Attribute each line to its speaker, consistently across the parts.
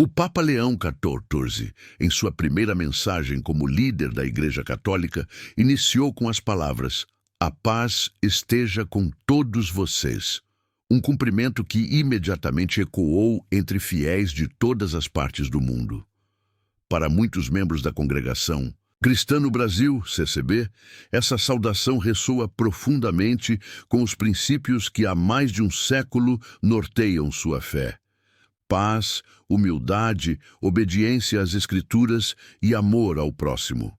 Speaker 1: O Papa Leão XIV, em sua primeira mensagem como líder da Igreja Católica, iniciou com as palavras: "A paz esteja com todos vocês", um cumprimento que imediatamente ecoou entre fiéis de todas as partes do mundo. Para muitos membros da congregação cristã no Brasil, CCB, essa saudação ressoa profundamente com os princípios que há mais de um século norteiam sua fé: paz, humildade, obediência às Escrituras e amor ao próximo.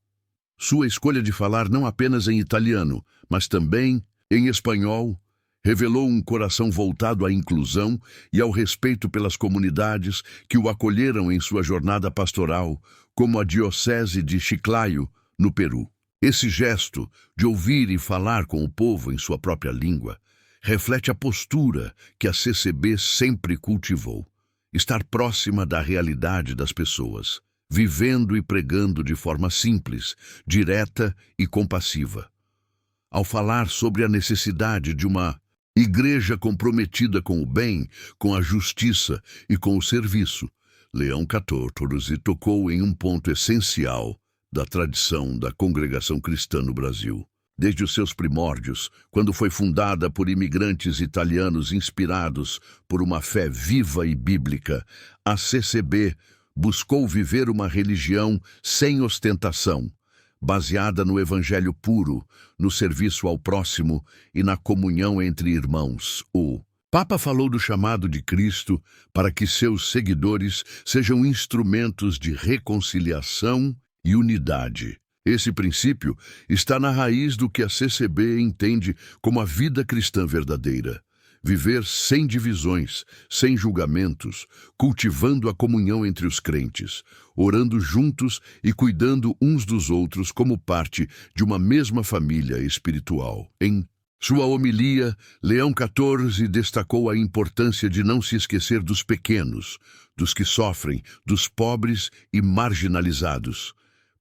Speaker 1: Sua escolha de falar não apenas em italiano, mas também em espanhol, revelou um coração voltado à inclusão e ao respeito pelas comunidades que o acolheram em sua jornada pastoral, como a Diocese de Chiclayo, no Peru. Esse gesto de ouvir e falar com o povo em sua própria língua reflete a postura que a CCB sempre cultivou: estar próxima da realidade das pessoas, vivendo e pregando de forma simples, direta e compassiva. Ao falar sobre a necessidade de uma igreja comprometida com o bem, com a justiça e com o serviço, Leão XIV tocou em um ponto essencial da tradição da congregação cristã no Brasil. Desde os seus primórdios, quando foi fundada por imigrantes italianos inspirados por uma fé viva e bíblica, a CCB buscou viver uma religião sem ostentação, baseada no evangelho puro, no serviço ao próximo e na comunhão entre irmãos. O Papa falou do chamado de Cristo para que seus seguidores sejam instrumentos de reconciliação e unidade. Esse princípio está na raiz do que a CCB entende como a vida cristã verdadeira: viver sem divisões, sem julgamentos, cultivando a comunhão entre os crentes, orando juntos e cuidando uns dos outros como parte de uma mesma família espiritual. Em sua homilia, Leão XIV destacou a importância de não se esquecer dos pequenos, dos que sofrem, dos pobres e marginalizados.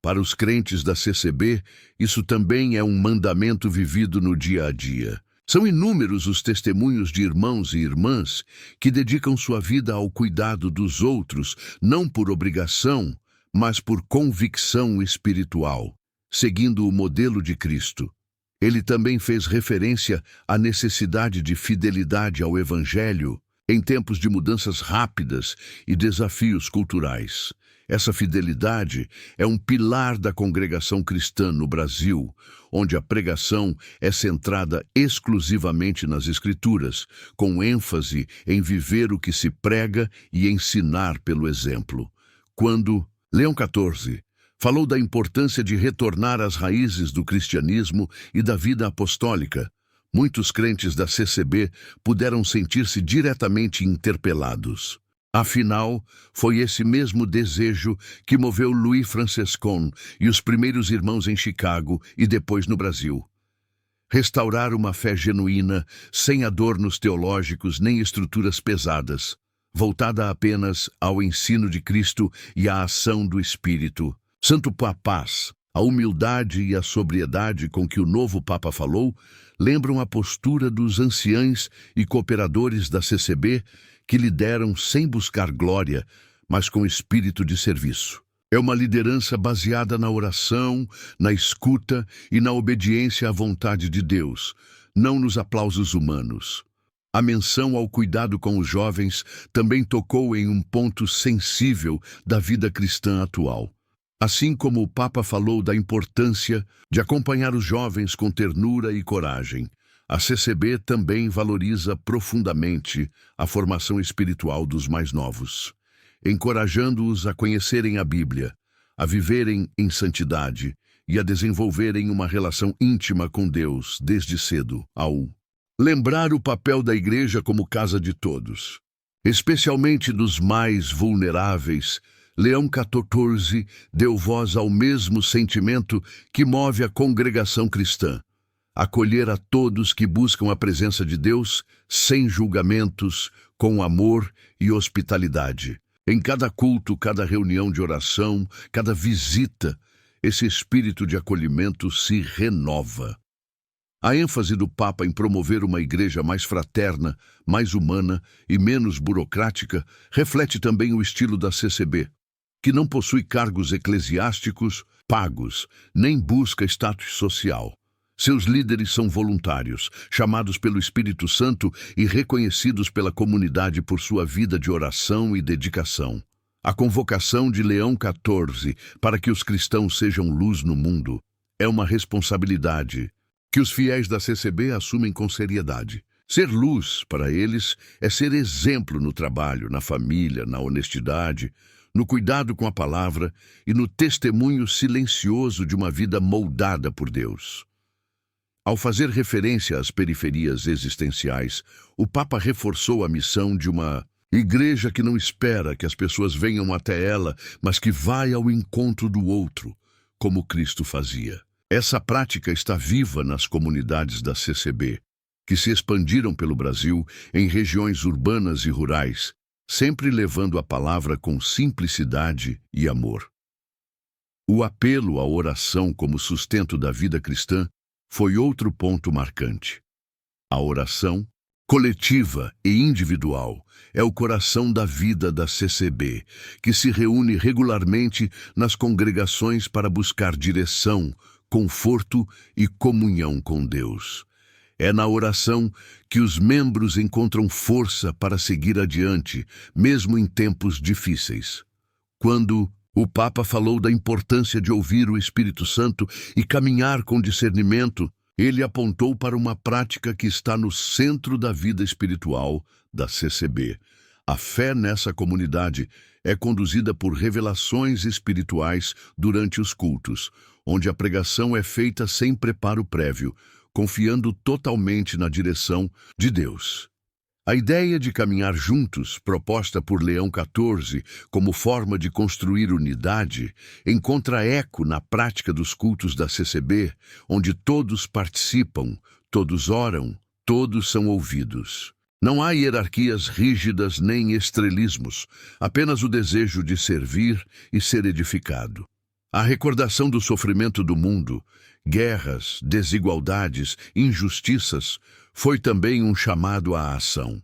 Speaker 1: Para os crentes da CCB, isso também é um mandamento vivido no dia a dia. São inúmeros os testemunhos de irmãos e irmãs que dedicam sua vida ao cuidado dos outros, não por obrigação, mas por convicção espiritual, seguindo o modelo de Cristo. Ele também fez referência à necessidade de fidelidade ao Evangelho em tempos de mudanças rápidas e desafios culturais. Essa fidelidade é um pilar da congregação cristã no Brasil, onde a pregação é centrada exclusivamente nas Escrituras, com ênfase em viver o que se prega e ensinar pelo exemplo. Quando Leão XIV falou da importância de retornar às raízes do cristianismo e da vida apostólica, muitos crentes da CCB puderam sentir-se diretamente interpelados. Afinal, foi esse mesmo desejo que moveu Louis Franciscon e os primeiros irmãos em Chicago e depois no Brasil. Restaurar uma fé genuína, sem adornos teológicos nem estruturas pesadas, voltada apenas ao ensino de Cristo e à ação do Espírito. Santo Paz, a humildade e a sobriedade com que o novo Papa falou lembram a postura dos anciães e cooperadores da CCB que lideram sem buscar glória, mas com espírito de serviço. É uma liderança baseada na oração, na escuta e na obediência à vontade de Deus, não nos aplausos humanos. A menção ao cuidado com os jovens também tocou em um ponto sensível da vida cristã atual. Assim como o Papa falou da importância de acompanhar os jovens com ternura e coragem, a CCB também valoriza profundamente a formação espiritual dos mais novos, encorajando-os a conhecerem a Bíblia, a viverem em santidade e a desenvolverem uma relação íntima com Deus desde cedo, ao lembrar o papel da Igreja como casa de todos, especialmente dos mais vulneráveis. Leão XIV deu voz ao mesmo sentimento que move a congregação cristã: acolher a todos que buscam a presença de Deus sem julgamentos, com amor e hospitalidade. Em cada culto, cada reunião de oração, cada visita, esse espírito de acolhimento se renova. A ênfase do Papa em promover uma igreja mais fraterna, mais humana e menos burocrática reflete também o estilo da CCB, que não possui cargos eclesiásticos pagos, nem busca status social. Seus líderes são voluntários, chamados pelo Espírito Santo e reconhecidos pela comunidade por sua vida de oração e dedicação. A convocação de Leão XIV para que os cristãos sejam luz no mundo é uma responsabilidade que os fiéis da CCB assumem com seriedade. Ser luz para eles é ser exemplo no trabalho, na família, na honestidade, no cuidado com a palavra e no testemunho silencioso de uma vida moldada por Deus. Ao fazer referência às periferias existenciais, o Papa reforçou a missão de uma igreja que não espera que as pessoas venham até ela, mas que vai ao encontro do outro, como Cristo fazia. Essa prática está viva nas comunidades da CCB, que se expandiram pelo Brasil em regiões urbanas e rurais, sempre levando a palavra com simplicidade e amor. O apelo à oração como sustento da vida cristã foi outro ponto marcante. A oração, coletiva e individual, é o coração da vida da CCB, que se reúne regularmente nas congregações para buscar direção, conforto e comunhão com Deus. É na oração que os membros encontram força para seguir adiante, mesmo em tempos difíceis. Quando o Papa falou da importância de ouvir o Espírito Santo e caminhar com discernimento, ele apontou para uma prática que está no centro da vida espiritual da CCB. A fé nessa comunidade é conduzida por revelações espirituais durante os cultos, onde a pregação é feita sem preparo prévio, confiando totalmente na direção de Deus. A ideia de caminhar juntos, proposta por Leão XIV como forma de construir unidade, encontra eco na prática dos cultos da CCB, onde todos participam, todos oram, todos são ouvidos. Não há hierarquias rígidas nem estrelismos, apenas o desejo de servir e ser edificado. A recordação do sofrimento do mundo, guerras, desigualdades, injustiças, foi também um chamado à ação.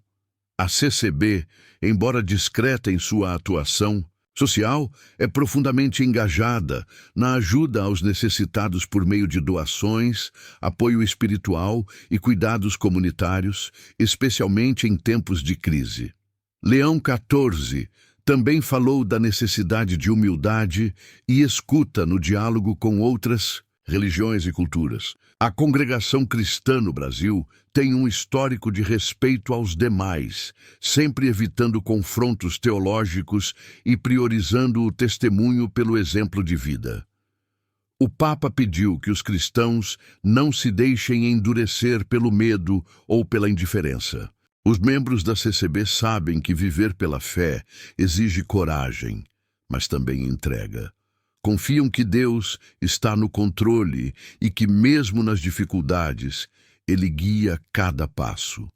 Speaker 1: A CCB, embora discreta em sua atuação social, é profundamente engajada na ajuda aos necessitados por meio de doações, apoio espiritual e cuidados comunitários, especialmente em tempos de crise. Leão XIV também falou da necessidade de humildade e escuta no diálogo com outras religiões e culturas. A congregação cristã no Brasil tem um histórico de respeito aos demais, sempre evitando confrontos teológicos e priorizando o testemunho pelo exemplo de vida. O Papa pediu que os cristãos não se deixem endurecer pelo medo ou pela indiferença. Os membros da CCB sabem que viver pela fé exige coragem, mas também entrega. Confiam que Deus está no controle e que, mesmo nas dificuldades, Ele guia cada passo.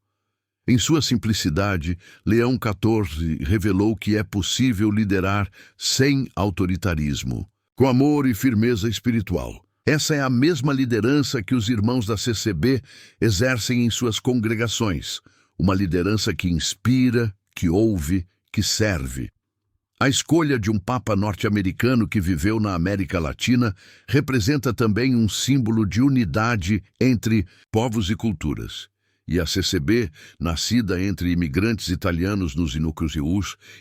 Speaker 1: Em sua simplicidade, Leão XIV revelou que é possível liderar sem autoritarismo, com amor e firmeza espiritual. Essa é a mesma liderança que os irmãos da CCB exercem em suas congregações, uma liderança que inspira, que ouve, que serve. A escolha de um Papa norte-americano que viveu na América Latina representa também um símbolo de unidade entre povos e culturas. E a CCB, nascida entre imigrantes italianos nos Inucus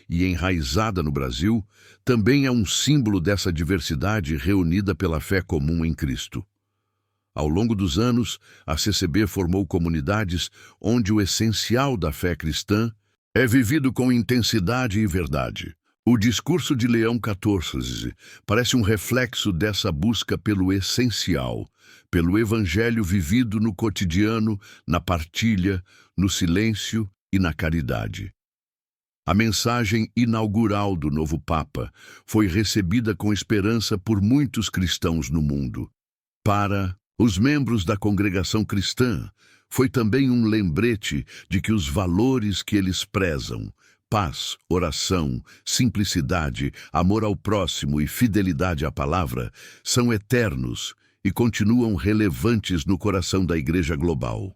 Speaker 1: e enraizada no Brasil, também é um símbolo dessa diversidade reunida pela fé comum em Cristo. Ao longo dos anos, a CCB formou comunidades onde o essencial da fé cristã é vivido com intensidade e verdade. O discurso de Leão XIV parece um reflexo dessa busca pelo essencial, pelo evangelho vivido no cotidiano, na partilha, no silêncio e na caridade. A mensagem inaugural do novo Papa foi recebida com esperança por muitos cristãos no mundo. Para os membros da congregação cristã, foi também um lembrete de que os valores que eles prezam, paz, oração, simplicidade, amor ao próximo e fidelidade à palavra, são eternos e continuam relevantes no coração da Igreja global.